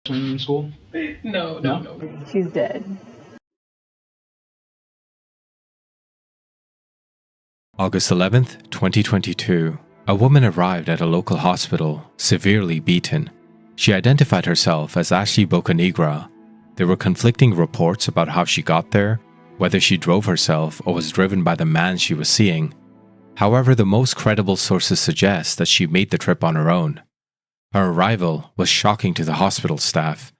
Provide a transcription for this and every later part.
in school? No. She's dead. August 11th, 2022. A woman arrived at a local hospital, severely beaten. She identified herself as Ashley Bocanegra. There were conflicting reports about how she got there, whether she drove herself or was driven by the man she was seeing. However, the most credible sources suggest that she made the trip on her own. Her arrival was shocking to the hospital staff.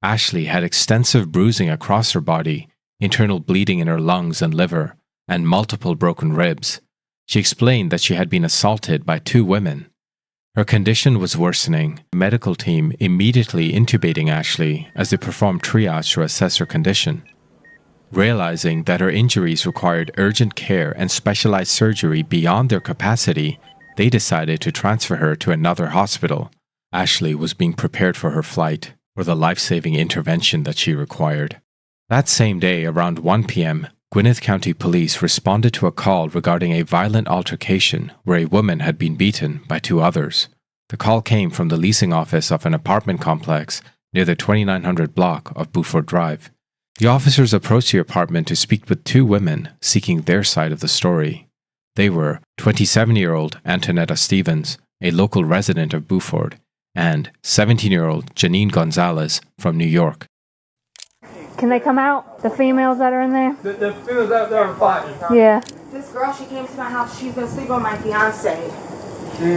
Ashley had extensive bruising across her body, internal bleeding in her lungs and liver, and multiple broken ribs. She explained that she had been assaulted by 2 women. Her condition was worsening. The medical team immediately intubating Ashley as they performed triage to assess her condition. Realizing that her injuries required urgent care and specialized surgery beyond their capacity, they decided to transfer her to another hospital. Ashley was being prepared for her flight, or the life-saving intervention that she required. That same day, around 1 p.m., Gwinnett County Police responded to a call regarding a violent altercation where a woman had been beaten by 2 others. The call came from the leasing office of an apartment complex near the 2900 block of Buford Drive. The officers approached the apartment to speak with 2 women seeking their side of the story. They were 27-year-old Antonetta Stevens, a local resident of Buford, and 17-year-old Janine Gonzalez from New York. Can they come out? The females that are in there? The females out there are fine. Yeah. This girl, she came to my house. She's been sleeping with my fiance.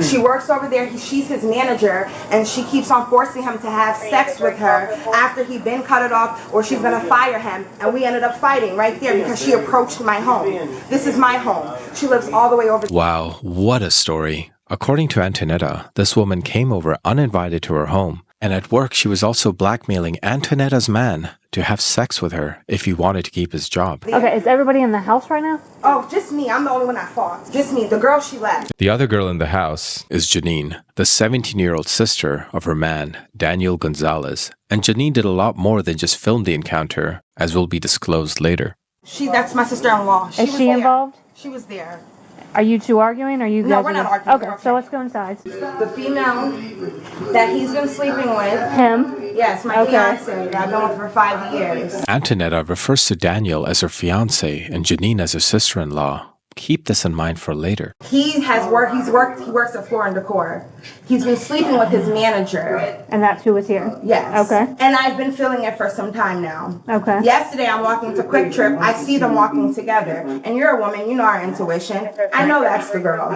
She works over there. She's his manager, and she keeps on forcing him to have sex with her after he'd been cut it off, or she's gonna fire him. And we ended up fighting right there because she approached my home. This is my home. She lives all the way over. Wow, what a story. According to Antonetta, this woman came over uninvited to her home, and at work she was also blackmailing Antonetta's man to have sex with her if he wanted to keep his job. Okay, is everybody in the house right now? Oh, just me. I'm the only one that fought. Just me. The girl, she left. The other girl in the house is Janine, the 17-year-old sister of her man, Daniel Gonzalez. And Janine did a lot more than just film the encounter, as will be disclosed later. That's my sister-in-law. Is she involved? She was there. Are you 2 arguing? Or are you guys? No, we're not arguing. Okay, so let's go inside. The female that he's been sleeping with. Him? Yes, my fiance. I've been with for 5 years. Antonetta refers to Daniel as her fiance and Janine as her sister-in-law. Keep this in mind for later. He works at Floor and Decor. He's been sleeping with his manager. And that's who was here? Yes. Okay. And I've been feeling it for some time now. Okay. Yesterday I'm walking to Quick Trip. I see them walking together. And you're a woman, you know our intuition. I know that's the girl.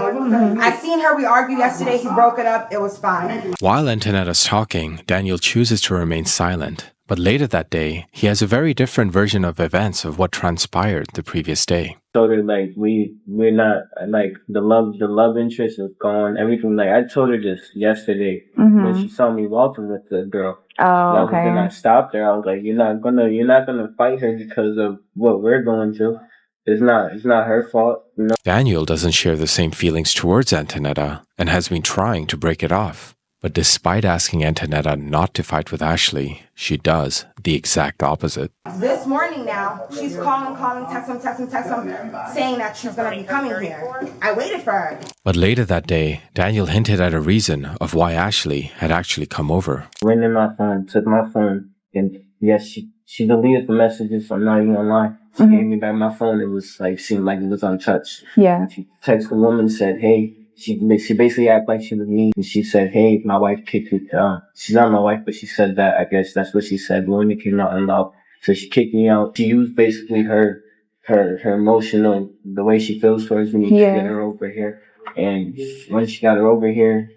I seen her, we argued yesterday, he broke it up, it was fine. While Antonetta's talking, Daniel chooses to remain silent. But later that day, he has a very different version of events of what transpired the previous day. Told her like we're not like the love interest is gone. Everything like I told her this yesterday when she saw me walking with the girl. Oh, okay. And I stopped her. I was like, you're not gonna fight her because of what we're going through. It's not her fault. You know? Daniel doesn't share the same feelings towards Antonetta and has been trying to break it off. But despite asking Antonetta not to fight with Ashley, she does the exact opposite. This morning now, she's calling, texting, saying that she's going to be coming here. I waited for her. But later that day, Daniel hinted at a reason of why Ashley had actually come over. Went in my phone, took my phone, and yes, she deleted the messages. I'm not even gonna lie. She gave me back my phone. It was like, seemed like it was untouched. Yeah. She texted the woman and said, hey, she basically acted like she was me. And she said, hey, my wife kicked me out. She's not my wife, but she said that. I guess that's what she said. The woman came out unloved. So she kicked me out. She used basically her emotional, the way she feels towards me to get her over here. And once she got her over here,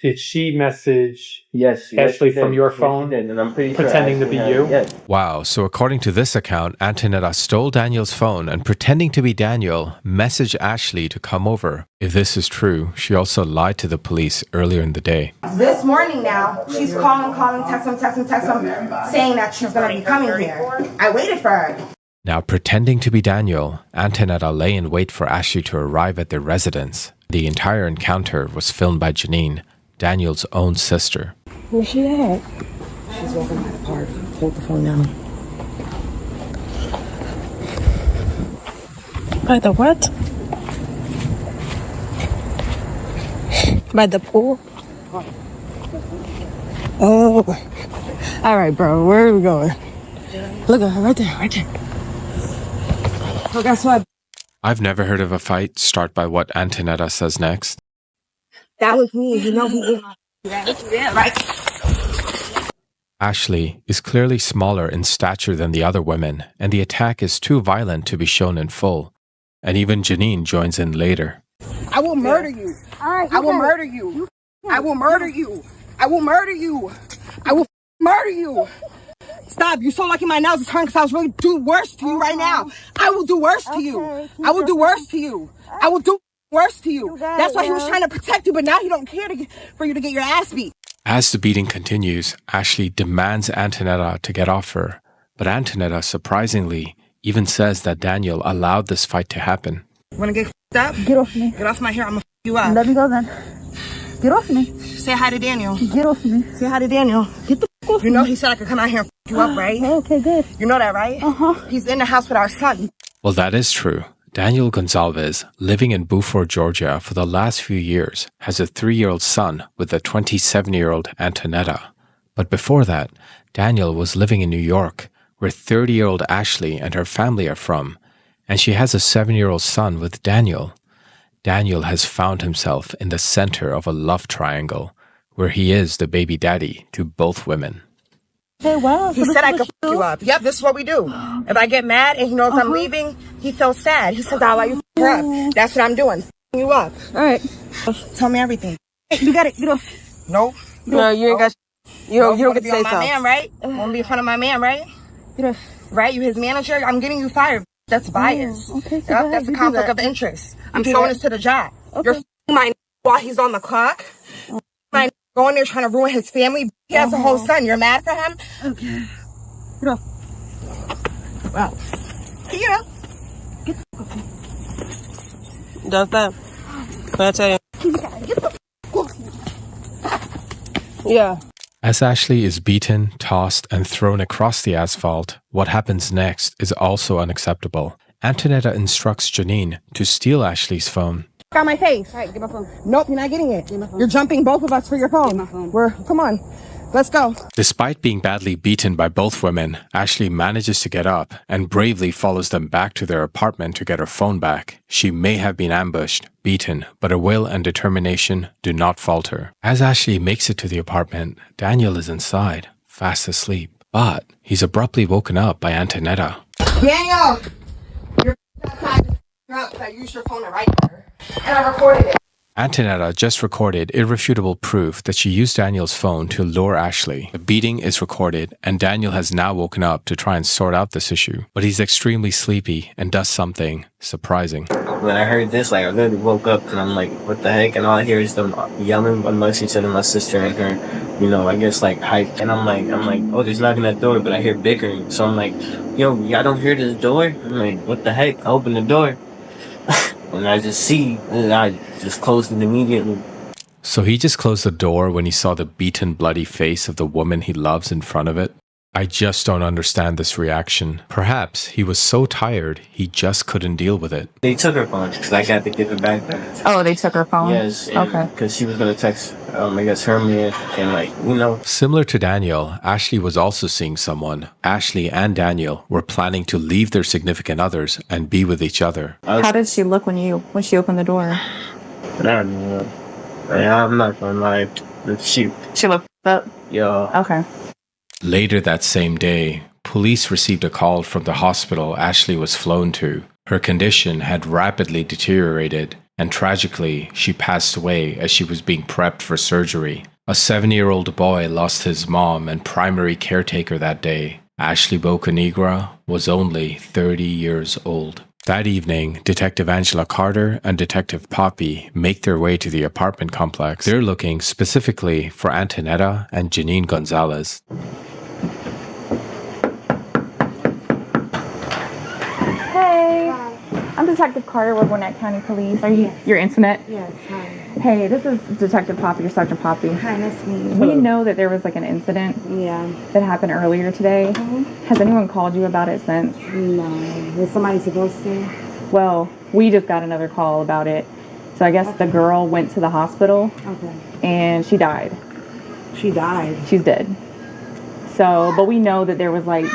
Did she message yes, Ashley from your phone, and I'm pretty pretending sure to be you? Yes. Wow, so according to this account, Antonetta stole Daniel's phone and pretending to be Daniel, messaged Ashley to come over. If this is true, she also lied to the police earlier in the day. This morning now, she's calling, texting, saying that she's going to be coming here. I waited for her. Now, pretending to be Daniel, Antonetta lay in wait for Ashley to arrive at their residence. The entire encounter was filmed by Janine, Daniel's own sister. Where's she at? She's walking by the park. Hold the phone down. By the what? By the pool? Oh, all right, bro. Where are we going? Look at her right there, right there. Oh, guess what? I've never heard of a fight start by what Antonetta says next. That was me. You know who did yeah, right? Ashley is clearly smaller in stature than the other women, and the attack is too violent to be shown in full. And even Janine joins in later. I will murder you. I will murder you. I will murder you. I will murder you. I will murder you. Stop. You're so lucky my nails are turned because I was really do worse to you right now. I will do worse to you. I will do worse to you. I will do worse to you. That's why he was trying to protect you, but now he don't care for you to get your ass beat. As the beating continues, Ashley demands Antonetta to get off her, but Antonetta, surprisingly, even says that Daniel allowed this fight to happen. Wanna get up? Get off me. Get off my hair, I'm gonna you up. Let me go then. Get off me. Say hi to Daniel. Get off me. Say hi to Daniel. Get the f off You know me. he said I could come out here and you up, right? Okay, good. You know that, right? Uh-huh. He's in the house with our son. Well, that is true. Daniel Gonzalez, living in Beaufort, Georgia for the last few years, has a 3-year-old son with a 27-year-old Antonetta. But before that, Daniel was living in New York, where 30-year-old Ashley and her family are from, and she has a 7-year-old son with Daniel. Daniel has found himself in the center of a love triangle, where he is the baby daddy to both women. Hey, wow. He said I could f you up. Yep, this is what we do. If I get mad and he knows I'm leaving, he feels sad. He says, I'll let you f her up. That's what I'm doing. F you up. All right. Tell me everything. Hey, you got it. Get off. Nope. No, you ain't got. You don't get to say my so. man, right? Wanna be in front of my man, right? Get off. Right? You his manager? I'm getting you fired. That's bias. Okay, so Yep, that's a conflict of interest. I'm showing this to the job. You're f***ing my while he's on the clock. My going there trying to ruin his family. He has a whole son. You're mad for him? Okay. Get off. Well, you know. Does that? Can I tell you? Yeah. As Ashley is beaten, tossed, and thrown across the asphalt, what happens next is also unacceptable. Antonetta instructs Janine to steal Ashley's phone. Got my face. All right, get my phone. Nope, you're not getting it. You're jumping both of us for your phone. Come on. Let's go. Despite being badly beaten by both women, Ashley manages to get up and bravely follows them back to their apartment to get her phone back. She may have been ambushed, beaten, but her will and determination do not falter. As Ashley makes it to the apartment, Daniel is inside, fast asleep. But he's abruptly woken up by Antonetta. Daniel! You're outside. You're up. I used your phone right there. And I recorded it. Antonetta just recorded irrefutable proof that she used Daniel's phone to lure Ashley. The beating is recorded, and Daniel has now woken up to try and sort out this issue. But he's extremely sleepy and does something surprising. When I heard this, like, I literally woke up and I'm like, what the heck? And all I hear is them yelling amongst each other, my sister and her, you know, I guess like hype. And I'm like, oh, there's knocking at the door, but I hear bickering. So I'm like, yo, y'all don't hear this door? I'm like, what the heck? I open the door. And I just see, and I just closed it immediately. So he just closed the door when he saw the beaten, bloody face of the woman he loves in front of it? I just don't understand this reaction. Perhaps he was so tired, he just couldn't deal with it. They took her phone, because I got to give it back to her. Oh, they took her phone? Yes. Okay. Because she was going to text, I guess, her man, and like, you know. Similar to Daniel, Ashley was also seeing someone. Ashley and Daniel were planning to leave their significant others and be with each other. How did she look when she opened the door? I don't know. I'm not going to lie. She looked up? Yeah. Okay. Later that same day, police received a call from the hospital Ashley was flown to. Her condition had rapidly deteriorated, and tragically, she passed away as she was being prepped for surgery. A 7-year-old boy lost his mom and primary caretaker that day. Ashley Bocanegra was only 30 years old. That evening, Detective Angela Carter and Detective Poppy make their way to the apartment complex. They're looking specifically for Antonetta and Janine Gonzalez. Hey. I'm Detective Carter with Gwinnett County Police. Are you your internet? Yes, hi. Hey, this is Detective Poppy or Sergeant Poppy. Hi, nice to meet you. We know that there was like an incident that happened earlier today. Has anyone called you about it since? No. Was somebody supposed to? Well, we just got another call about it. So I guess the girl went to the hospital Okay. and she died. She died. She's dead. So, but we know that there was like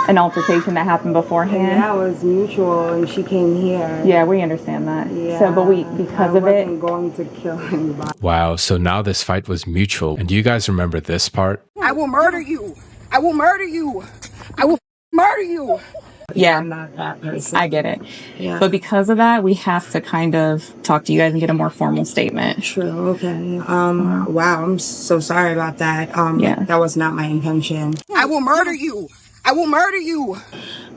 an altercation that happened beforehand. And that was mutual, and she came here. Yeah, we understand that. Yeah. So, but because of it, I wasn't going to kill anybody. Wow, so now this fight was mutual. And do you guys remember this part? I will murder you. I will murder you. I will murder you. yeah, I'm not that person. I get it. Yeah. But because of that, we have to kind of talk to you guys and get a more formal statement. True. Okay. Wow. I'm so sorry about that. Yeah. That was not my intention. I will murder you. I will murder you.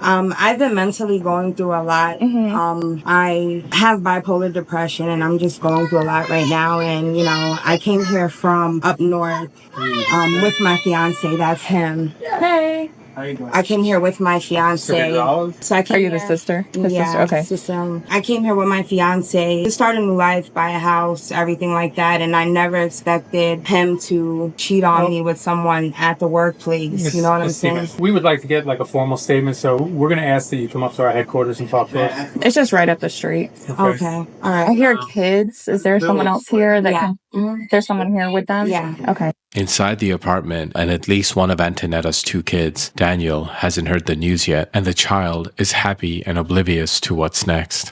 I've been mentally going through a lot. I have bipolar depression, and I'm just going through a lot right now. And, you know, I came here from up north with my fiance. That's him. Hey. I came here with my fiance. So I came Are you the here- sister? The yeah, sister. Okay. sister. I came here with my fiance to start a new life, buy a house, everything like that. And I never expected him to cheat on me with someone at the workplace. You know what I'm saying? We would like to get like a formal statement, so we're going to ask that you come up to our headquarters and talk to us. It's just right up the street. Okay. All right. I hear kids. Is there someone else here that Yeah. can? There's someone here with them? Yeah. Okay. Inside the apartment, and at least one of Antonetta's 2 kids, Daniel, hasn't heard the news yet, and the child is happy and oblivious to what's next.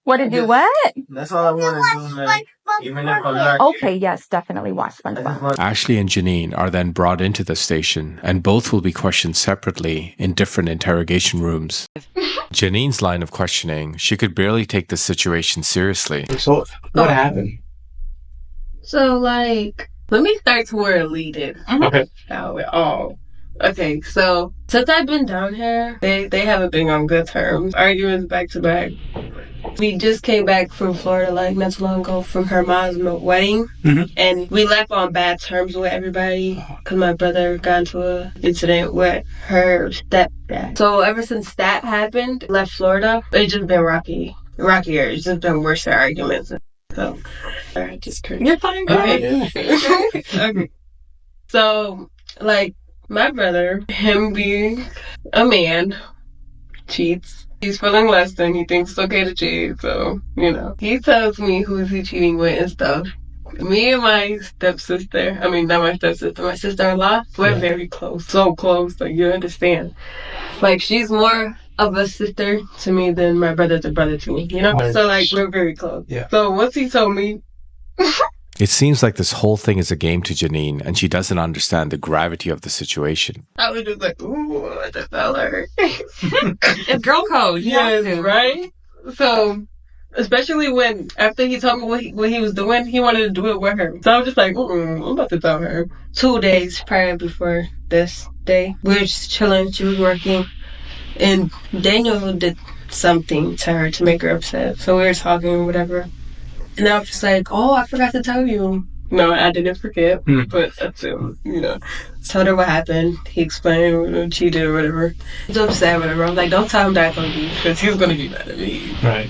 What to do? What? That's all I want to do, man. Even if I'm not. Okay. Yes, definitely watch SpongeBob. Ashley and Janine are then brought into the station, and both will be questioned separately in different interrogation rooms. Janine's line of questioning, she could barely take the situation seriously. So, what happened? So, like, let me start to where it leaded. Okay. Okay, so since I've been down here, they haven't been on good terms. Arguments back to back. We just came back from Florida like not too long ago from her mom's wedding, and we left on bad terms with everybody because my brother got into an incident with her stepdad. So ever since that happened, left Florida, it's just been rockier. It's just been worse arguments. So I just couldn't. You're fine. Okay. Okay. So like my brother, him being a man, cheats. He's feeling less than, he thinks it's okay to cheat, so, you know. He tells me who's he cheating with and stuff. Me and my stepsister, I mean, not my stepsister, my sister-in-law, we're very close. So close, like, you understand. Like, she's more of a sister to me than my brother's a brother to me, you know? So, like, we're very close. Yeah. So, once he told me... It seems like this whole thing is a game to Janine, and she doesn't understand the gravity of the situation. I was just like, ooh, that felt hurt. It's girl code. Yes, right? So, especially when, after he told me what he was doing, he wanted to do it with her. So I was just like, I'm about to tell her. 2 days prior before this day, we were just chilling, she was working, and Daniel did something to her to make her upset. So we were talking or whatever. And I was just like, oh, I forgot to tell you. No, I didn't forget, but that's him, you know. Told her what happened. He explained what she did or whatever. He's upset, whatever. I was like, don't tell him that on me, because he's going to be mad at me. Right.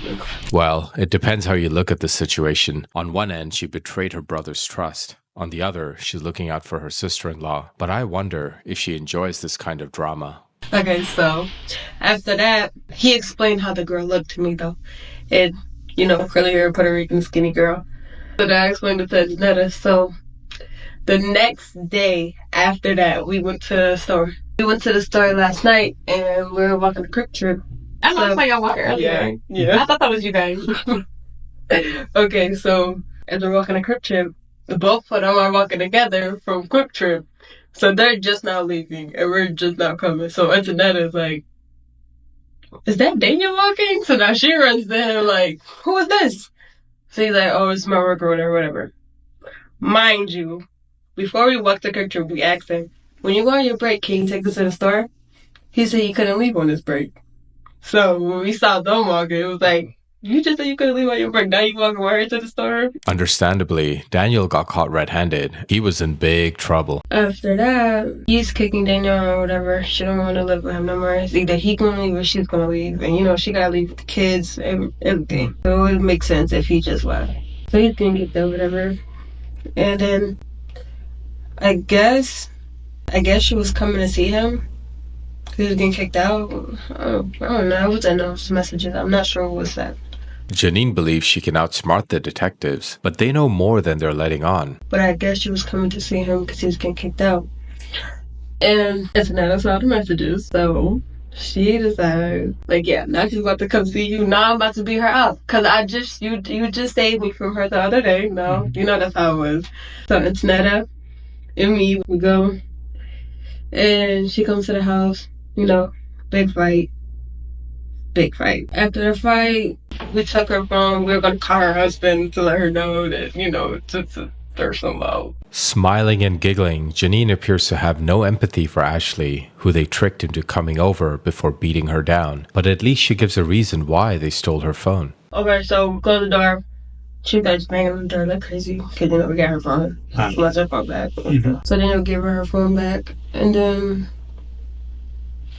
Well, it depends how you look at the situation. On one end, she betrayed her brother's trust. On the other, she's looking out for her sister-in-law. But I wonder if she enjoys this kind of drama. Okay, so after that, he explained how the girl looked to me, though. And, you know, curly hair, Puerto Rican, skinny girl. So then I explained it to Antonetta. So the next day after that, we went to the store. We went to the store last night, and we were walking the Quick Trip. I love how y'all walk earlier. Yeah. I thought that was you guys. Okay, so as we're walking the Quick Trip, the both of them are walking together from Quick Trip. So they're just now leaving, and we're just now coming. So Antonetta's like, is that Daniel walking? So now she runs to him like, who is this? So he's like, oh, it's my worker or whatever. Mind you, before we walked the Quick Trip, we asked him, when you go on your break, can you take us to the store? He said he couldn't leave on his break. So when we saw them walking, it was like, you just said you couldn't leave on your break. Now you walking right to the store? Understandably, Daniel got caught red-handed. He was in big trouble. After that, he's kicking Daniel or whatever. She don't want to live with him no more. It's either he gonna leave or she's gonna leave. And, you know, she gotta leave with the kids, everything. So it would make sense if he just left. So he's gonna get there, whatever. And then, I guess she was coming to see him. He was getting kicked out. I don't know. I was in those messages. I'm not sure what was that. Janine believes she can outsmart the detectives, but they know more than they're letting on. But I guess she was coming to see him because he was getting kicked out. And Antonetta saw the messages, so she decided, like, yeah, now she's about to come see you. Now I'm about to beat her up. Because you just saved me from her the other day. No, you know that's how it was. So Antonetta and me, we go. And she comes to the house, big fight. Big fight. After the fight, we took her phone. We were going to call her husband to let her know that, to thirst some love. Smiling and giggling, Janine appears to have no empathy for Ashley, who they tricked into coming over before beating her down. But at least she gives a reason why they stole her phone. Okay, so close the door. She starts banging on the door like crazy because, we got her phone. She wants her phone back. Mm-hmm. So then they'll give her phone back. And then,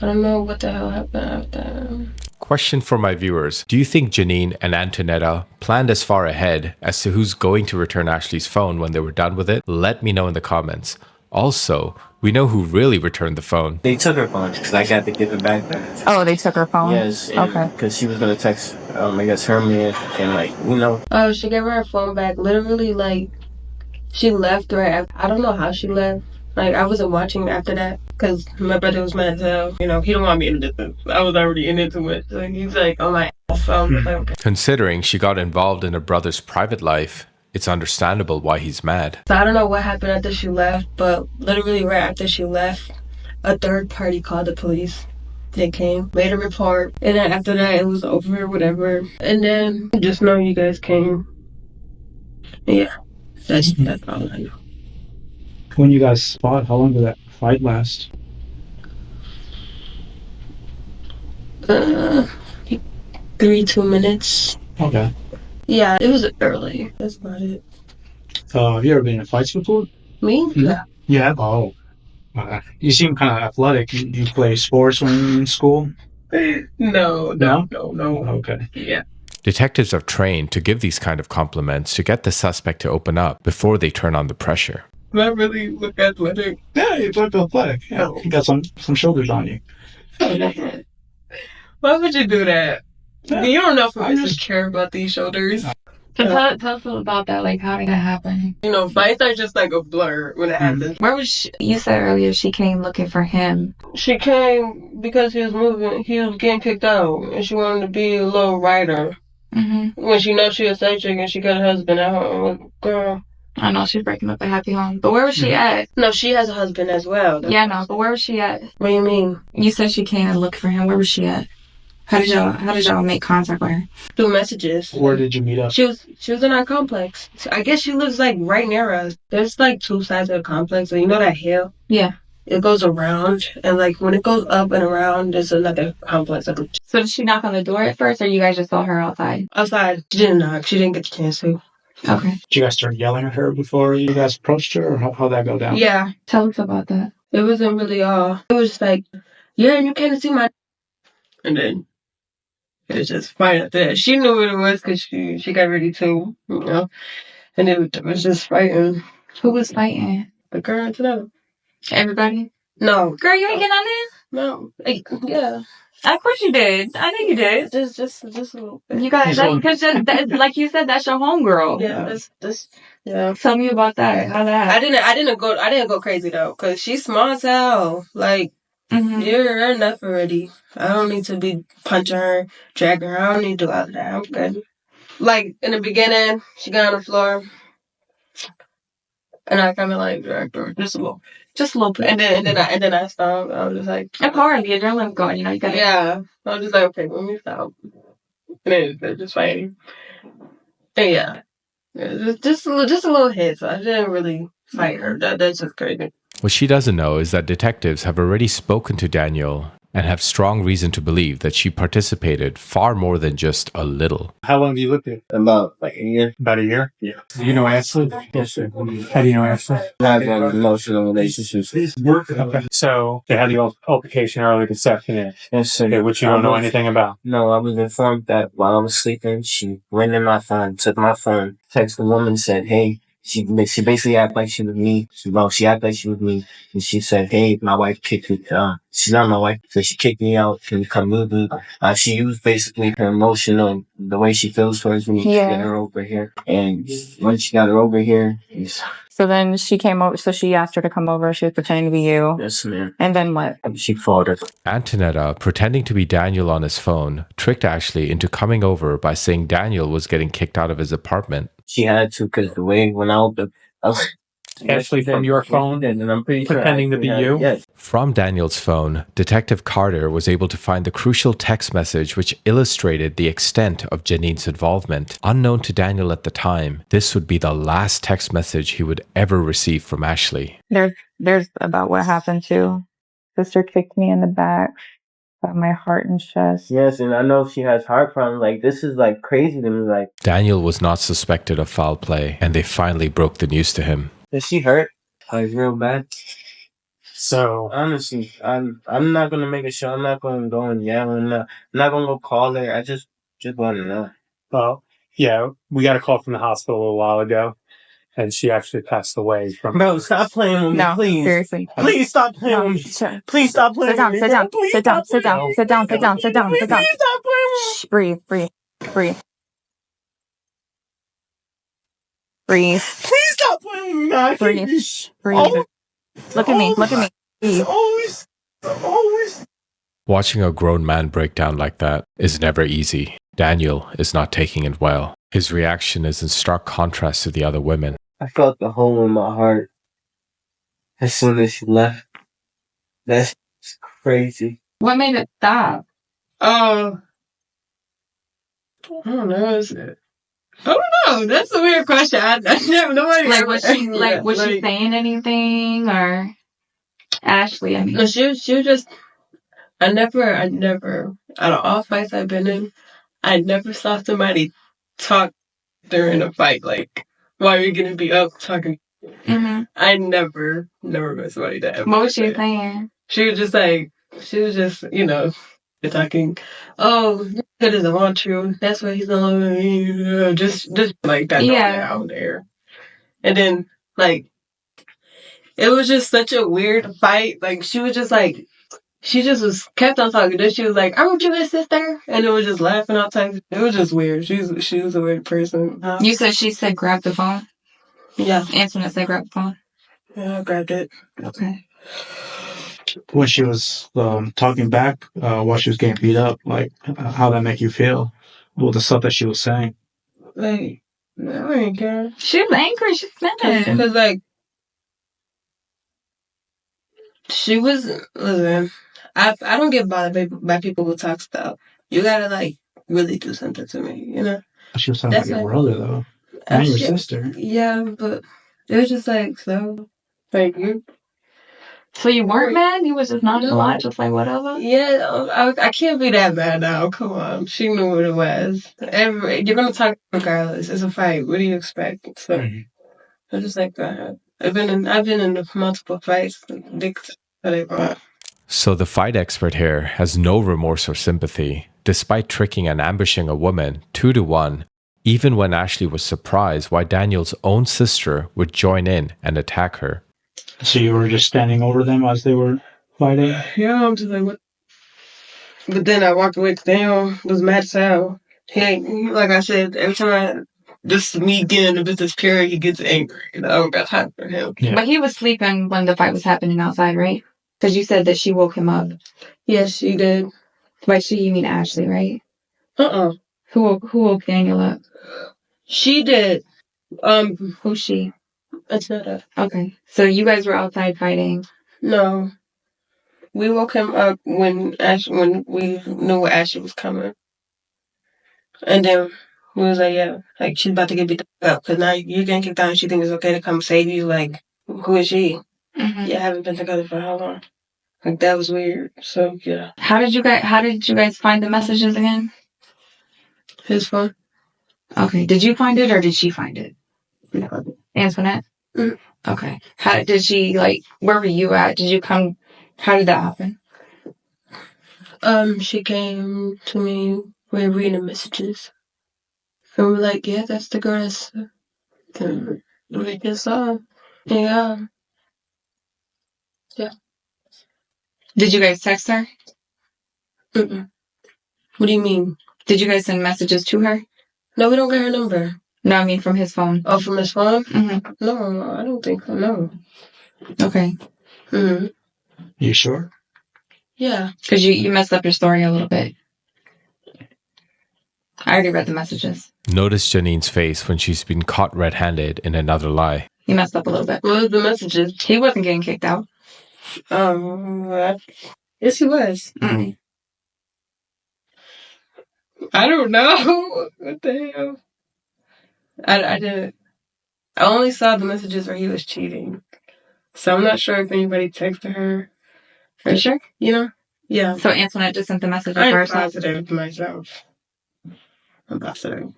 I don't know what the hell happened after. Question for my viewers. Do you think Janine and Antonetta planned as far ahead as to who's going to return Ashley's phone when they were done with it? Let me know in the comments. Also, we know who really returned the phone. They took her phone because I got to give it back. Oh, they took her phone? Yes. Okay. Because she was going to text, I guess, her man and, Oh, she gave her phone back. Literally, she left right after. I don't know how she left. I wasn't watching after that because my brother was mad as hell. He don't want me in the distance. I was already in it too much. So he's like, oh my ass. So I'm just like, okay. Considering she got involved in her brother's private life, it's understandable why he's mad. So I don't know what happened after she left, but literally right after she left, a third party called the police. They came, made a report, and then after that, it was over, whatever. And then just know you guys came. Yeah, that's all I know. When you guys fought, how long did that fight last? 2 minutes. Okay. Yeah, it was early. That's about it. Have you ever been in fights before? Me? Mm-hmm. Yeah. Yeah. Oh. You seem kind of athletic. You play sports when you're in school? No. Okay. Yeah. Detectives are trained to give these kind of compliments to get the suspect to open up before they turn on the pressure. Not really look athletic. Yeah, you look athletic. Yeah, you got some shoulders on you. Why would you do that? Yeah. You don't know if I just care about these shoulders. So tell us about that. Like, how did that happen? Fights are just like a blur when it happens. Where was she? You said earlier she came looking for him. She came because he was getting kicked out, and she wanted to be a little writer. Mm-hmm. When she knows she a side chick and she got a husband at home, girl. I know she's breaking up a happy home, but where was she at? No, she has a husband as well. Yeah, no, but where was she at? What do you mean? You said she came and looked for him. Where was she at? How did y'all make contact with her? Through messages. Where did you meet up? She was in our complex. I guess she lives right near us. There's two sides of the complex, so you know that hill? Yeah. It goes around, and when it goes up and around, there's another complex. So did she knock on the door at first, or you guys just saw her outside? Outside. She didn't knock. She didn't get the chance to. Okay. Did you guys start yelling at her before you guys approached her, or how'd that go down? Yeah. Tell us about that. It wasn't really all. It was just like, yeah, and you can't see my... And then it was just fine after that. She knew what it was because she got ready too, And it was just fighting. Who was fighting? The girl and Antonetta. Everybody? No. Girl, you ain't getting on this? No. Yeah. Of course you did. I know you did. Just a little bit. You guys, because like you said, that's your homegirl. Yeah. Yeah. Tell me about that. How that happened. I didn't go crazy though, cause she's small as hell. You're enough already. I don't need to be punching her, dragging her. I don't need to do all of that. I'm good. In the beginning, she got on the floor, and I kind of dragged her just a little bit, and then I stopped. I was just like, it's hard. The adrenaline's going. You gotta. Yeah. I was just like, okay, let me stop. And then they're just fighting. And yeah, just a little hit. So I didn't really fight her. That's just crazy. What she doesn't know is that detectives have already spoken to Daniel and have strong reason to believe that she participated far more than just a little. How long have you lived there? About a year. About a year? Yeah. Do you know Ashley? Yes, sir. How do you know Ashley? I have an emotional relationship. Okay. So they had the altercation early deception in. Yes, sir. Okay, which you don't know anything about. No, I was informed that while I was sleeping, she went in my phone, took my phone, texted the woman, said, hey, she basically acted like she was me. She acted like she was me, and she said, "Hey, my wife kicked me. She's not my wife, so she kicked me out. Can you come move me?" She used basically her emotional, the way she feels towards me, to get her over here. And when she got her over here, So then she came over. So she asked her to come over. She was pretending to be you. yes, man. And then what? She fought her. Antonetta, pretending to be Daniel on his phone, tricked Ashley into coming over by saying Daniel was getting kicked out of his apartment. She had to, because the way when I was Ashley, from your phone, and I'm pretty pretending to be you? Yes. From Daniel's phone, Detective Carter was able to find the crucial text message which illustrated the extent of Janine's involvement. Unknown to Daniel at the time, this would be the last text message he would ever receive from Ashley. There's about what happened too. Sister kicked me in the back, got my heart and chest. Yes, and I know she has heart problems. Like, this is like crazy to me. Like, Daniel was not suspected of foul play, and they finally broke the news to him. is she hurt? Like, real bad? So Honestly, I'm not gonna make a show. I'm not gonna go and yell, and I'm not gonna go call her. I just want to know. well, yeah, we got a call from the hospital a little while ago, and she actually passed away from. Bro, stop playing with me, No, please. seriously. Please stop playing with me. Sure. Please stop playing with me. Sit down. Please Sit down. stop Sit down. playing Sit down. Sit down. Sit down. Sit down. Please stop playing with me. Shh, breathe. Breathe. Please stop playing with me. I can't Breathe. be- Breathe. Oh, Look at me. Look at me. it's Breathe. always. Watching a grown man break down like that is never easy. Daniel is not taking it well. His reaction is in stark contrast to the other women. I felt the hole in my heart as soon as she left. That's crazy. What made it stop? I don't know. I don't know. That's a weird question. I never nobody Like, ever was asked she me like that. was she saying anything or Ashley? I mean, No, she was just. I never. Out of all fights I've been in, I never saw somebody talk during a fight. Like, why are you gonna be up talking? mm-hmm. I never met somebody that ever. What was she did that. saying? She was just, talking. Oh, he doesn't want you. That's why he's not just like that. Yeah. Out there. And then it was just such a weird fight. Like she was just like. She just kept on talking. Then she was like, "Aren't you his sister?" And it was just laughing all the time. It was just weird. She was a weird person. You said she said grab the phone. Yeah. Antonetta said grab the phone. Yeah, I grabbed it. Okay. When she was talking back, while she was getting beat up, like how that make you feel? Well, the stuff that she was saying. Like, I didn't care. She was angry. She said it. Because she was, listen, I don't get bothered by people who talk stuff. You gotta really do something to me, you know? She was talking about your brother though, and your sister. Yeah, but it was just so. You. So you weren't mad? You was just nonchalant, just like whatever? Yeah, I can't be that mad now. Come on. She knew what it was. You're going to talk regardless. It's a fight. What do you expect? So, I'm just like that. I've been in multiple fights. So the fight expert here has no remorse or sympathy. Despite tricking and ambushing a woman 2-1, even when Ashley was surprised why Daniel's own sister would join in and attack her. So you were just standing over them as they were fighting? Yeah, I'm just like, what? But then I walked away because Daniel was mad as hell. Like I said, every time just me getting into business period, he gets angry. I don't got time for him. Yeah. But he was sleeping when the fight was happening outside, right? Because you said that she woke him up. Yes, she did. By she, you mean Ashley, right? Who woke Daniel up? She did. Who's she? Antonetta. Okay. So you guys were outside fighting? No. We woke him up when we knew Ashley was coming. And then we was like, yeah, she's about to get beat up because now you're getting kicked out and she thinks it's okay to come save you. Like, who is she? Mm-hmm. Yeah, I haven't been together for how long? That was weird. So, yeah. How did you guys find the messages again? His phone. Okay. Did you find it or did she find it? Antoinette? Mm-hmm. Okay. How did she, where were you at? Did you come? How did that happen? She came to me. We were reading the messages. And we're like, yeah, that's the girl that's... We just saw. Yeah. Yeah. Did you guys text her? Mm-mm. What do you mean? Did you guys send messages to her? No, we don't get her number. No, I mean from his phone. Oh, from his phone? Mm-hmm. No, I don't think so. No. Okay. Mm-hmm. You sure? Yeah. Because you messed up your story a little bit. I already read the messages. Notice Janine's face when she's been caught red-handed in another lie. You messed up a little bit. What was the messages? He wasn't getting kicked out. Yes, he was. Mm. I don't know. What the hell? I didn't. I only saw the messages where he was cheating. So I'm not sure if anybody texted her. Are you sure? You know? Yeah. So Antoinette just sent the message I'm first. positive myself. I'm positive.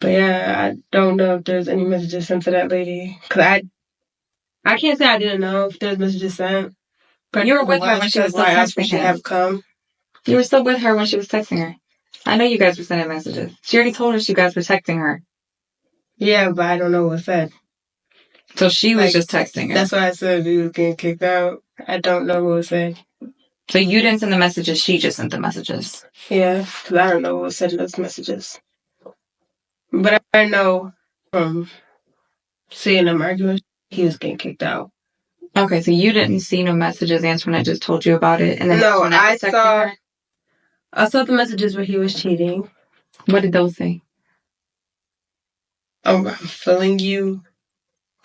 But yeah, I don't know if there's any messages sent to that lady. Because I can't say I didn't know if there's messages sent. But you were with her when she was still texting him. Have come. You were still with her when she was texting her. I know you guys were sending messages. She already told us you guys were texting her. Yeah, but I don't know what said. So she was just texting her. That's why I said he was getting kicked out. I don't know what was said. So you didn't send the messages, she just sent the messages. Yeah, because I don't know what was said in those messages. But I know from seeing them arguing, he was getting kicked out. Okay, so you didn't see no messages. Antoinette just told you about it. And then No, I saw the messages where he was cheating. What did those say? I'm feeling you.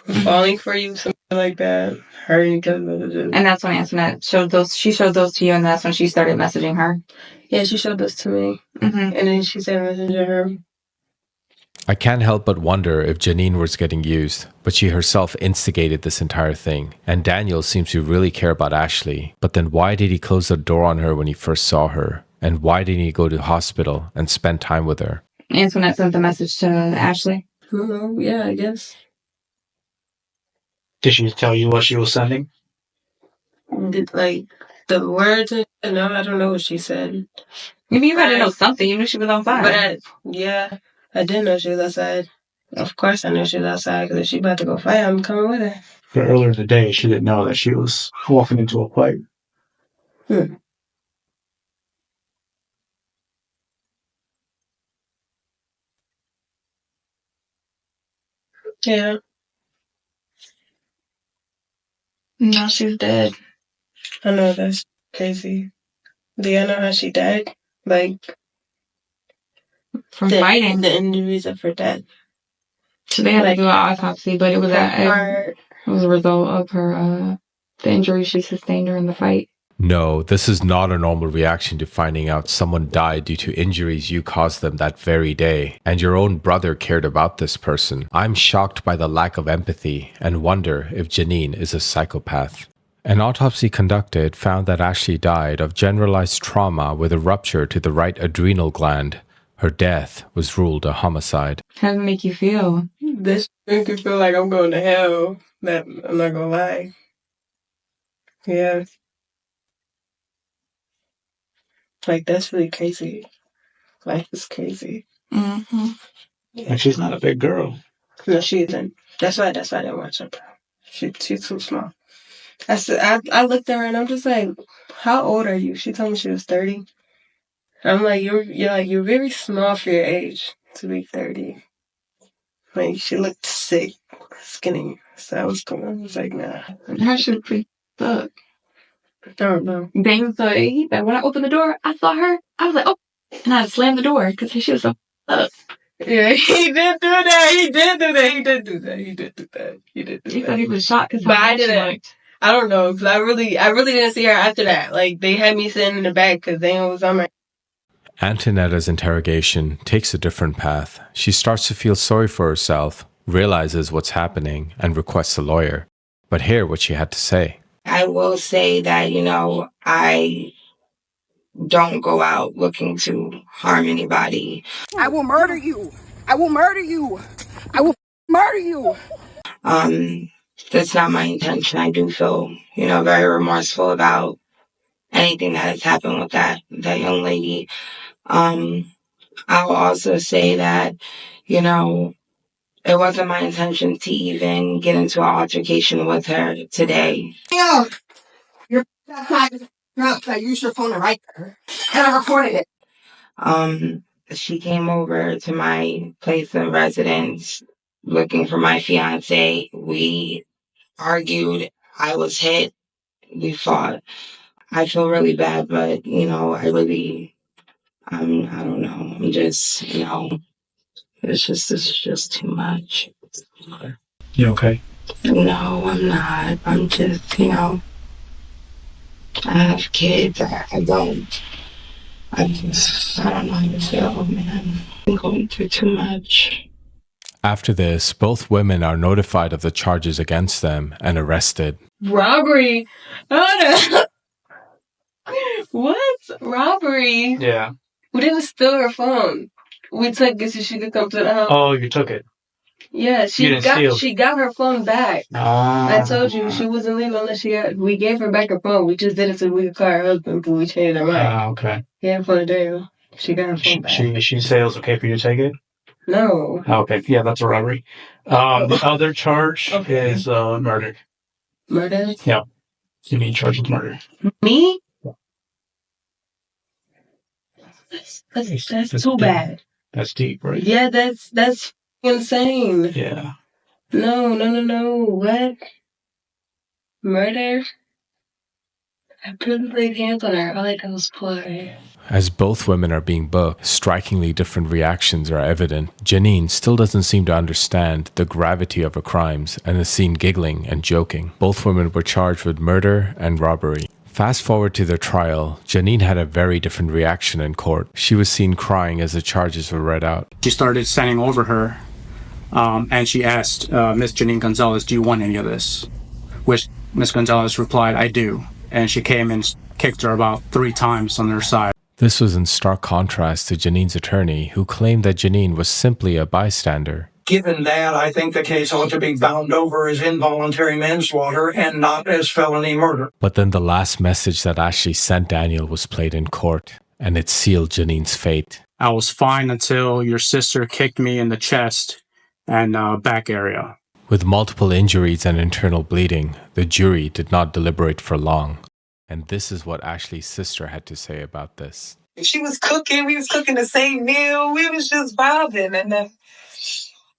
I'm falling for you, something like that. Hurting because of messages. And that's when Antoinette showed those. She showed those to you, and that's when she started messaging her. Yeah, she showed those to me. Mm-hmm. And then she sent a message to her. I can't help but wonder if Janine was getting used, but she herself instigated this entire thing. And Daniel seems to really care about Ashley. But then why did he close the door on her when he first saw her? And why didn't he go to hospital and spend time with her? Antoinette sent the message to Ashley. Yeah, I guess. Did she tell you what she was sending? Like the words? No, I don't know what she said. Maybe you had to know something. You knew she was outside. But I did know she was outside. Of course I knew she was outside, because if she about to go fight, I'm coming with her. But earlier in the day, she didn't know that she was walking into a fight. Yeah. No, she's dead. I know, that's crazy. Do you know how she died? Like, From fighting. The injuries of her death. So they had to do an autopsy, but it was a result of her the injury she sustained during the fight. No, this is not a normal reaction to finding out someone died due to injuries you caused them that very day, and your own brother cared about this person. I'm shocked by the lack of empathy and wonder if Janine is a psychopath. An autopsy conducted found that Ashley died of generalized trauma with a rupture to the right adrenal gland. Her death was ruled a homicide. How does it make you feel? This makes me feel like I'm going to hell. That I'm not gonna lie. Yeah. Like, that's really crazy. Life is crazy. Mm-hmm. And she's not a big girl. No, she isn't. That's why I didn't watch her. She's too small. I looked at her and I'm just like, how old are you? She told me she was 30. I'm like, you're very small for your age to be 30. Like, she looked sick, skinny. So I was like, nah. How should it look? I don't know. Dang, so when I opened the door, I saw her. I was like, oh, and I slammed the door because she was so up. Yeah, he did do that. He did do that. He said he was shocked because I didn't. I don't know, because I really didn't see her after that. Like, they had me sitting in the back because they was on my... Antonetta's interrogation takes a different path. She starts to feel sorry for herself, realizes what's happening, and requests a lawyer. But hear what she had to say. I will say that, I don't go out looking to harm anybody. I will murder you. I will murder you. I will murder you. That's not my intention. I do feel, very remorseful about anything that has happened with that young lady. I will also say that, It wasn't my intention to even get into an altercation with her today. Yeah, you're outside. You're outside. Use your phone to write her. And I recorded it. She came over to my place of residence looking for my fiance. We argued. I was hit. We fought. I feel really bad, but I don't know. I'm just, it's just too much. You okay? No, I'm not. I'm just, I have kids. I don't know how to feel, man. I'm going through too much. After this, both women are notified of the charges against them and arrested. Robbery? What? Robbery? Yeah. We didn't steal her phone. We took it so she could come to the house. Oh, you took it. Yeah, You didn't steal. she got her phone back. I told you she wasn't leaving unless we gave her back her phone. We just did it so we could call her husband, but we changed our mind. Okay. Yeah, for the day. She got her phone back. She said it was okay for you to take it? No. Okay, yeah, that's a robbery. The other charge is murder. Murder? Yeah. You being charged with murder. Me? That's too bad. That's deep, right? Yeah, that's insane. Yeah. No. What? Murder? I couldn't lay hands on her. All I did was pull her. As both women are being booked, strikingly different reactions are evident. Janine still doesn't seem to understand the gravity of her crimes and is seen giggling and joking. Both women were charged with murder and robbery. Fast forward to their trial, Janine had a very different reaction in court. She was seen crying as the charges were read out. She started standing over her, and she asked Miss Janine Gonzalez, "Do you want any of this?" Which Miss Gonzalez replied, "I do." And she came and kicked her about 3 times on her side. This was in stark contrast to Janine's attorney, who claimed that Janine was simply a bystander. Given that, I think the case ought to be bound over as involuntary manslaughter and not as felony murder. But then the last message that Ashley sent Daniel was played in court, and it sealed Janine's fate. I was fine until your sister kicked me in the chest and back area. With multiple injuries and internal bleeding, the jury did not deliberate for long. And this is what Ashley's sister had to say about this. She was cooking. We was cooking the same meal. We was just vibing, and then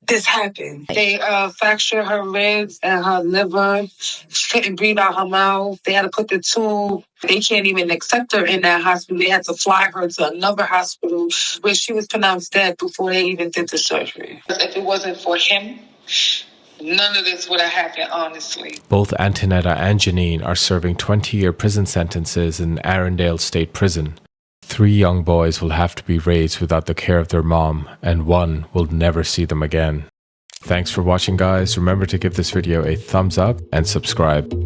this happened. They fractured her ribs and her liver. She couldn't breathe out her mouth. They had to put the tube. They can't even accept her in that hospital. They had to fly her to another hospital where she was pronounced dead before they even did the surgery. If it wasn't for him, none of this would have happened, honestly. Both Antonetta and Janine are serving 20-year prison sentences in Arundel State Prison. 3 young boys will have to be raised without the care of their mom, and 1 will never see them again. Thanks for watching, guys. Remember to give this video a thumbs up and subscribe.